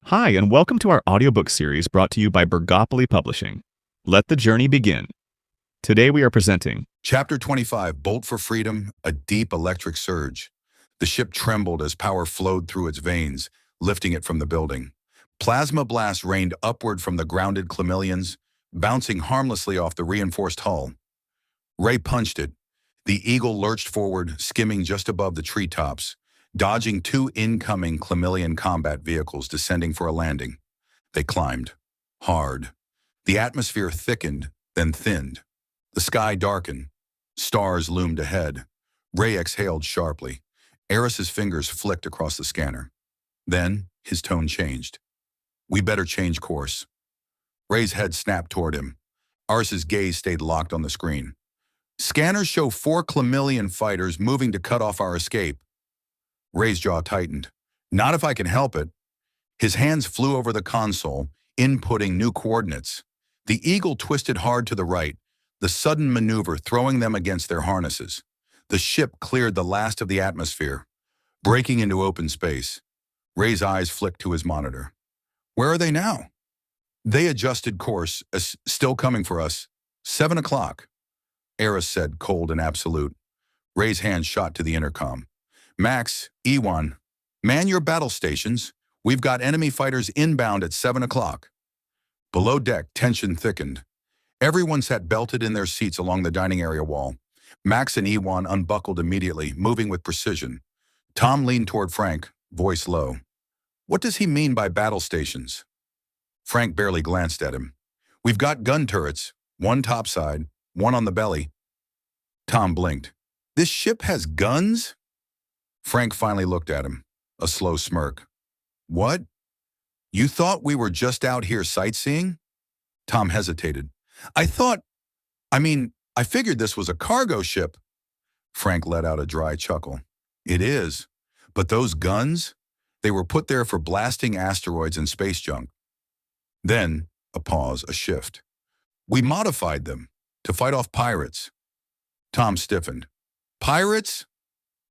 Hi, and welcome to our audiobook series brought to you by Burgapoly Publishing. Let the journey begin. Today we are presenting Chapter 25, Bolt for Freedom, a deep electric surge. The ship trembled as power flowed through its veins, lifting it from the building. Plasma blasts rained upward from the grounded Clemillians, bouncing harmlessly off the reinforced hull. Ray punched it. The Eagle lurched forward, skimming just above the treetops, dodging two incoming Clemillian combat vehicles descending for a landing. They climbed. Hard. The atmosphere thickened, then thinned. The sky darkened. Stars loomed ahead. Ray exhaled sharply. Eris's fingers flicked across the scanner. Then, his tone changed. "We better change course." Ray's head snapped toward him. Aris's gaze stayed locked on the screen. "Scanners show 4 Clemillian fighters moving to cut off our escape." Ray's jaw tightened. "Not if I can help it." His hands flew over the console, inputting new coordinates. The Eagle twisted hard to the right, the sudden maneuver throwing them against their harnesses. The ship cleared the last of the atmosphere, breaking into open space. Ray's eyes flicked to his monitor. "Where are they now?" "They adjusted course, still coming for us. 7 o'clock. Eris said, cold and absolute. Ray's hand shot to the intercom. "Max, E1, man your battle stations. We've got enemy fighters inbound at 7 o'clock. Below deck, tension thickened. Everyone sat belted in their seats along the dining area wall. Max and E1 unbuckled immediately, moving with precision. Tom leaned toward Frank, voice low. "What does he mean by battle stations?" Frank barely glanced at him. "We've got gun turrets, one topside, one on the belly." Tom blinked. "This ship has guns?" Frank finally looked at him, a slow smirk. "What? You thought we were just out here sightseeing?" Tom hesitated. I figured this was a cargo ship." Frank let out a dry chuckle. "It is. But those guns? They were put there for blasting asteroids and space junk." Then, a pause, a shift. "We modified them to fight off pirates." Tom stiffened. "Pirates?"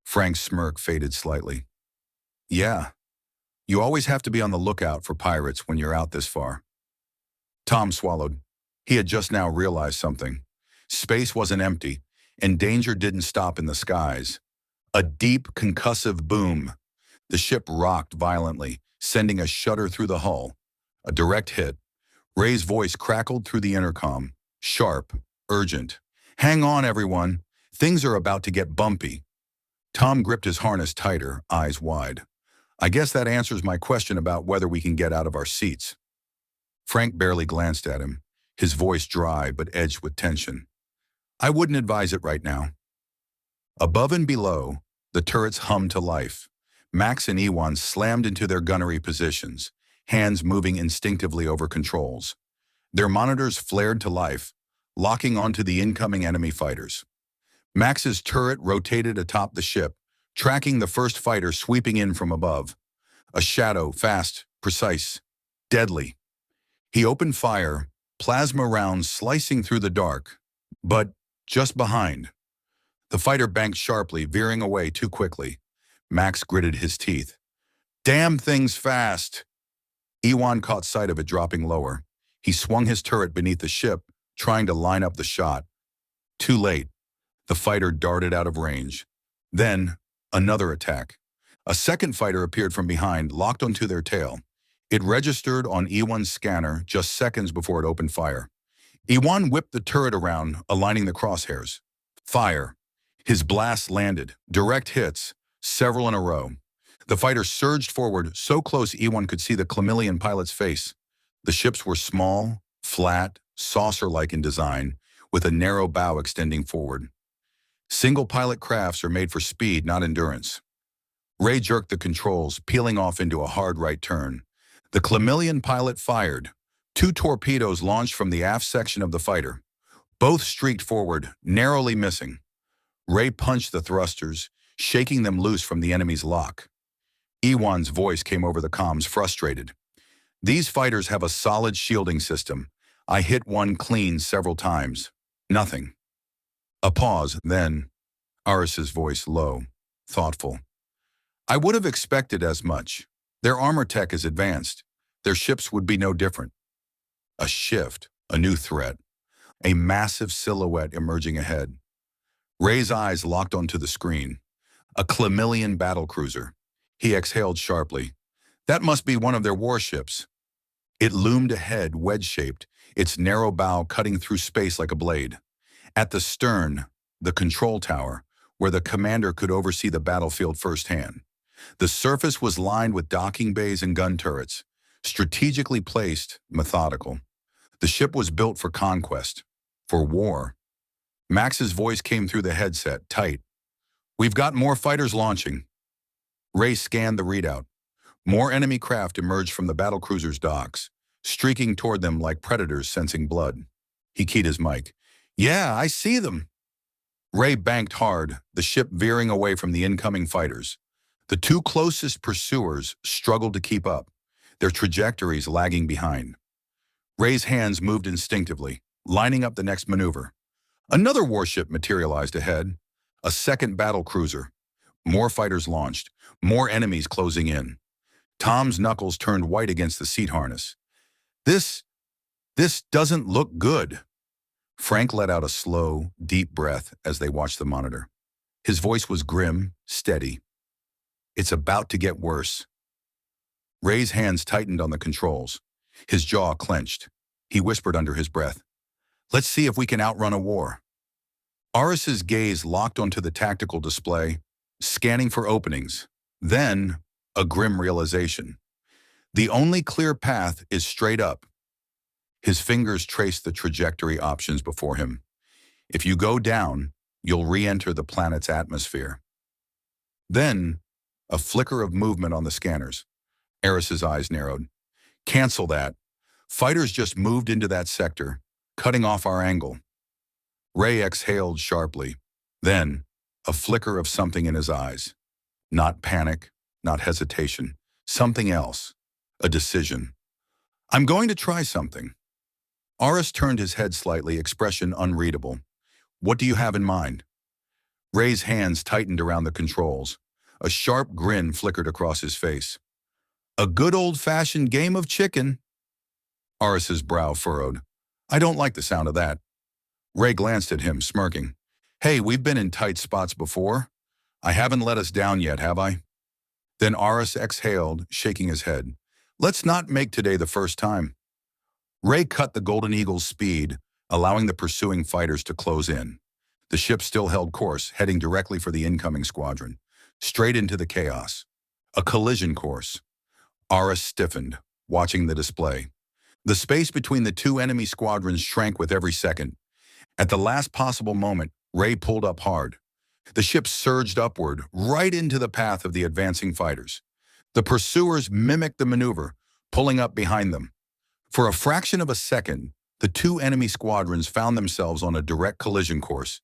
Frank's smirk faded slightly. "Yeah. You always have to be on the lookout for pirates when you're out this far." Tom swallowed. He had just now realized something. Space wasn't empty, and danger didn't stop in the skies. A deep, concussive boom. The ship rocked violently, sending a shudder through the hull. A direct hit. Ray's voice crackled through the intercom. Sharp, urgent. "Hang on, everyone. Things are about to get bumpy." Tom gripped his harness tighter, eyes wide. "I guess that answers my question about whether we can get out of our seats." Frank barely glanced at him, his voice dry but edged with tension. "I wouldn't advise it right now." Above and below, the turrets hummed to life. Max and Ewan slammed into their gunnery positions, hands moving instinctively over controls. Their monitors flared to life, locking onto the incoming enemy fighters. Max's turret rotated atop the ship, tracking the first fighter sweeping in from above. A shadow, fast, precise, deadly. He opened fire, plasma rounds slicing through the dark. But just behind. The fighter banked sharply, veering away too quickly. Max gritted his teeth. "Damn thing's fast!" Ewan caught sight of it dropping lower. He swung his turret beneath the ship, trying to line up the shot. Too late. The fighter darted out of range. Then, another attack. A second fighter appeared from behind, locked onto their tail. It registered on Ewan's scanner just seconds before it opened fire. Ewan whipped the turret around, aligning the crosshairs. Fire. His blast landed, direct hits, several in a row. The fighter surged forward, so close Ewan could see the Clemillian pilot's face. The ships were small, flat, saucer-like in design, with a narrow bow extending forward. Single-pilot crafts are made for speed, not endurance. Ray jerked the controls, peeling off into a hard right turn. The Clemillian pilot fired. 2 torpedoes launched from the aft section of the fighter. Both streaked forward, narrowly missing. Ray punched the thrusters, shaking them loose from the enemy's lock. Ewan's voice came over the comms, frustrated. "These fighters have a solid shielding system. I hit one clean several times. Nothing." A pause, then Aris's voice low, thoughtful. "I would have expected as much. Their armor tech is advanced. their ships would be no different. A shift, a new threat, a massive silhouette emerging ahead. Ray's eyes locked onto the screen. A Clemillian battlecruiser. He exhaled sharply. That must be one of their warships. It loomed ahead, wedge-shaped, its narrow bow cutting through space like a blade. At the stern, the control tower, where the commander could oversee the battlefield firsthand. The surface was lined with docking bays and gun turrets, strategically placed, methodical. The ship was built for conquest, for war. Max's voice came through the headset, tight. "We've got more fighters launching." Ray scanned the readout. More enemy craft emerged from the battlecruiser's docks, streaking toward them like predators sensing blood. He keyed his mic. "Yeah, I see them." Ray banked hard, the ship veering away from the incoming fighters. The two closest pursuers struggled to keep up, their trajectories lagging behind. Ray's hands moved instinctively, lining up the next maneuver. Another warship materialized ahead, a second battlecruiser. More fighters launched, more enemies closing in. Tom's knuckles turned white against the seat harness. This doesn't look good." Frank let out a slow, deep breath as they watched the monitor. His voice was grim, steady. "It's about to get worse." Ray's hands tightened on the controls. His jaw clenched. He whispered under his breath, "Let's see if we can outrun a war." Aris's gaze locked onto the tactical display, scanning for openings. Then, a grim realization. The only clear path is straight up. His fingers traced the trajectory options before him. If you go down, you'll re-enter the planet's atmosphere. Then, a flicker of movement on the scanners. Aris's eyes narrowed. "Cancel that. Fighters just moved into that sector, cutting off our angle." Ray exhaled sharply. Then, a flicker of something in his eyes. Not panic, not hesitation. Something else. A decision. "I'm going to try something." Aris turned his head slightly, expression unreadable. "What do you have in mind?" Ray's hands tightened around the controls. A sharp grin flickered across his face. "A good old-fashioned game of chicken." Aris's brow furrowed. "I don't like the sound of that." Ray glanced at him, smirking. "Hey, we've been in tight spots before. I haven't let us down yet, have I?" Then Aris exhaled, shaking his head. "Let's not make today the first time." Ray cut the Golden Eagle's speed, allowing the pursuing fighters to close in. The ship still held course, heading directly for the incoming squadron, straight into the chaos. A collision course. Aris stiffened, watching the display. The space between the two enemy squadrons shrank with every second. At the last possible moment, Ray pulled up hard. The ship surged upward, right into the path of the advancing fighters. The pursuers mimicked the maneuver, pulling up behind them. For a fraction of a second, the two enemy squadrons found themselves on a direct collision course.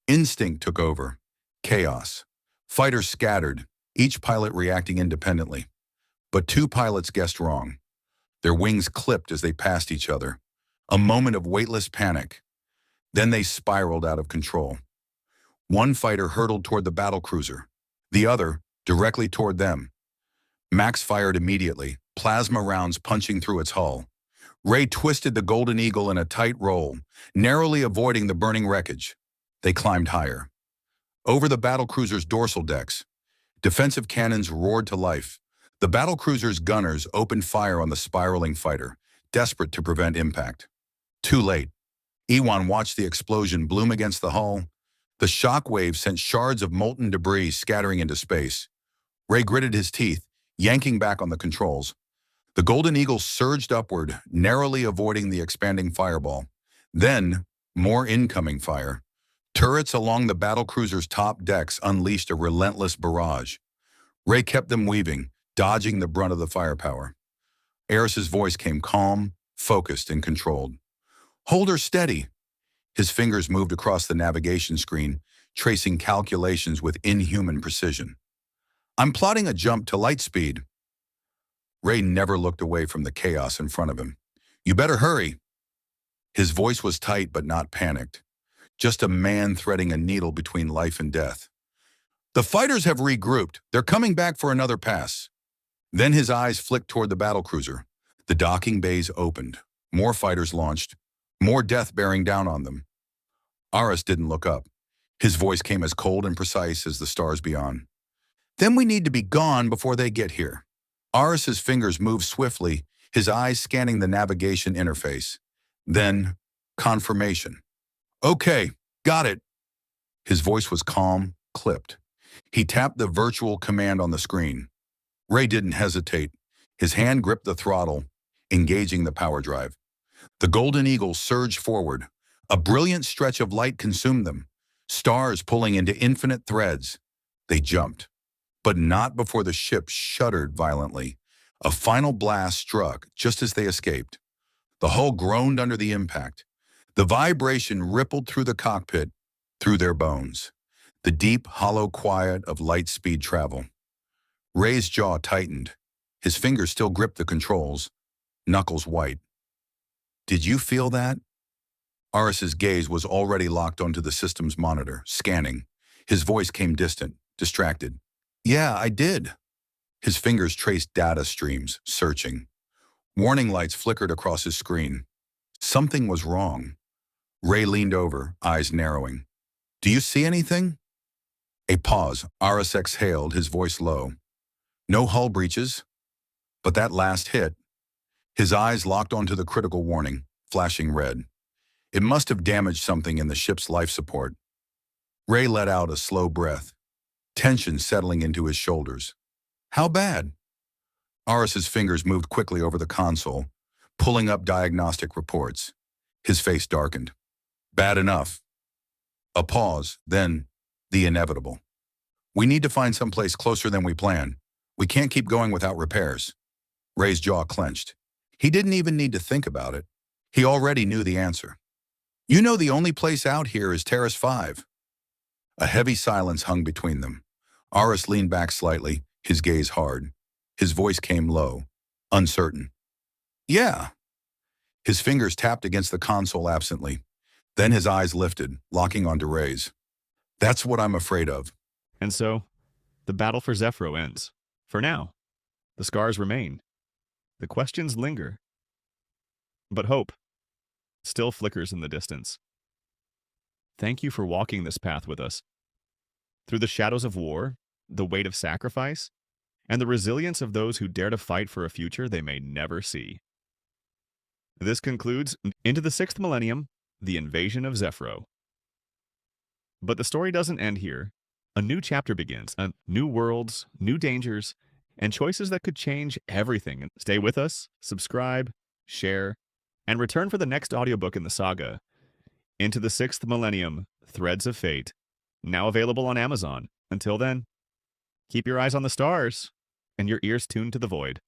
Instinct took over. Chaos. Fighters scattered, each pilot reacting independently. But two pilots guessed wrong. Their wings clipped as they passed each other. A moment of weightless panic. Then they spiraled out of control. One fighter hurtled toward the battlecruiser, the other directly toward them. Max fired immediately, plasma rounds punching through its hull. Ray twisted the Golden Eagle in a tight roll, narrowly avoiding the burning wreckage. They climbed higher. Over the battlecruiser's dorsal decks, defensive cannons roared to life. The battlecruiser's gunners opened fire on the spiraling fighter, desperate to prevent impact. Too late. Ewan watched the explosion bloom against the hull. The shockwave sent shards of molten debris scattering into space. Ray gritted his teeth, yanking back on the controls. The Golden Eagle surged upward, narrowly avoiding the expanding fireball. Then, more incoming fire. Turrets along the battlecruiser's top decks unleashed a relentless barrage. Ray kept them weaving, dodging the brunt of the firepower. Aris's voice came calm, focused, and controlled. "Hold her steady." His fingers moved across the navigation screen, tracing calculations with inhuman precision. "I'm plotting a jump to light speed." Ray never looked away from the chaos in front of him. "You better hurry." His voice was tight but not panicked. Just a man threading a needle between life and death. "The fighters have regrouped. They're coming back for another pass." Then his eyes flicked toward the battlecruiser. The docking bays opened. More fighters launched. More death bearing down on them. Aris didn't look up. His voice came as cold and precise as the stars beyond. Then we need to be gone before they get here. Aris's fingers moved swiftly, his eyes scanning the navigation interface. Then, confirmation. Okay, got it. His voice was calm, clipped. He tapped the virtual command on the screen. Ray didn't hesitate. His hand gripped the throttle, engaging the power drive. The Golden Eagle surged forward. A brilliant stretch of light consumed them, stars pulling into infinite threads. They jumped, but not before the ship shuddered violently. A final blast struck just as they escaped. The hull groaned under the impact. The vibration rippled through the cockpit, through their bones. The deep, hollow quiet of light-speed travel. Ray's jaw tightened. His fingers still gripped the controls, knuckles white. Did you feel that? Aris's gaze was already locked onto the system's monitor, scanning. His voice came distant, distracted. Yeah, I did. His fingers traced data streams, searching. Warning lights flickered across his screen. Something was wrong. Ray leaned over, eyes narrowing. Do you see anything? A pause. Aris exhaled, his voice low. No hull breaches. But that last hit. His eyes locked onto the critical warning, flashing red. It must have damaged something in the ship's life support. Ray let out a slow breath, tension settling into his shoulders. How bad? Aris's fingers moved quickly over the console, pulling up diagnostic reports. His face darkened. Bad enough. A pause, then the inevitable. We need to find someplace closer than we planned. We can't keep going without repairs. Ray's jaw clenched. He didn't even need to think about it. He already knew the answer. You know the only place out here is Terrace 5. A heavy silence hung between them. Aris leaned back slightly, his gaze hard. His voice came low, uncertain. Yeah. His fingers tapped against the console absently. Then his eyes lifted, locking onto Ray's. That's what I'm afraid of. And so, the battle for Zephro ends. For now. The scars remain. The questions linger. But hope still flickers in the distance. Thank you for walking this path with us. Through the shadows of war, the weight of sacrifice, and the resilience of those who dare to fight for a future they may never see. This concludes Into the 6th Millennium, the Invasion of Zephro. But the story doesn't end here. A new chapter begins, new worlds, new dangers, and choices that could change everything. Stay with us, subscribe, share, and return for the next audiobook in the saga, Into the 6th Millennium, Threads of Fate, now available on Amazon. Until then, keep your eyes on the stars and your ears tuned to the void.